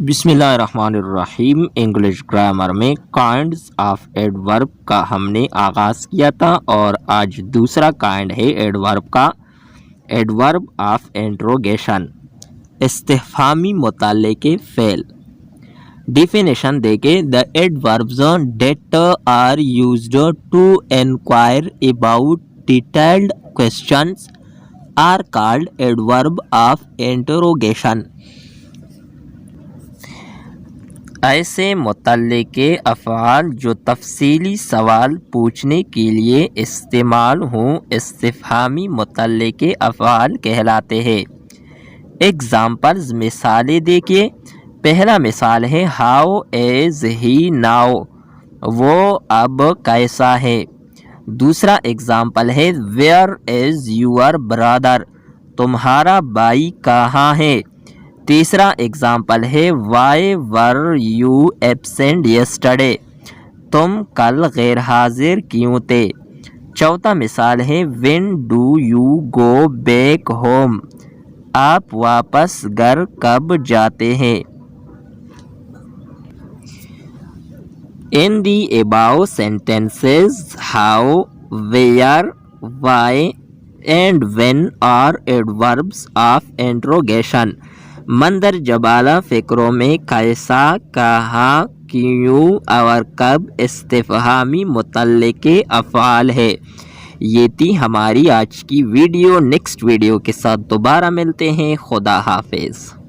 بسم اللہ الرحمن الرحیم۔ انگلش گرامر میں کائنڈز آف ایڈورب کا ہم نے آغاز کیا تھا اور آج دوسرا کائنڈ ہے ایڈورب کا، ایڈورب آف انٹروگیشن، استفہامی مطالعے کے فعل۔ ڈیفینیشن دیکھیں، the adverbs that are used to inquire about detailed questions are called adverb of interrogation۔ ایسے مطلع کے افعال جو تفصیلی سوال پوچھنے کے لیے استعمال ہوں استفہامی مطلع کے افعال کہلاتے ہیں۔ ایگزامپلز، مثالیں دیکھیے۔ پہلا مثال ہے ہاؤ از ہی ناؤ، وہ اب کیسا ہے۔ دوسرا ایگزامپل ہے ویئر از یور برادر، تمہارا بھائی کہاں ہے۔ تیسرا ایگزامپل ہے why were you absent yesterday, تم کل غیر حاضر کیوں تھے۔ چوتھا مثال ہے when do you go back home, آپ واپس گھر کب جاتے ہیں۔ In the above sentences, how, where, why and when are adverbs of interrogation۔ مندرجہ بالا فقروں میں کیسا، کہاں، کیوں اور کب استفہامی مطلع کے افعال ہے۔ یہ تھی ہماری آج کی ویڈیو۔ نیکسٹ ویڈیو کے ساتھ دوبارہ ملتے ہیں۔ خدا حافظ۔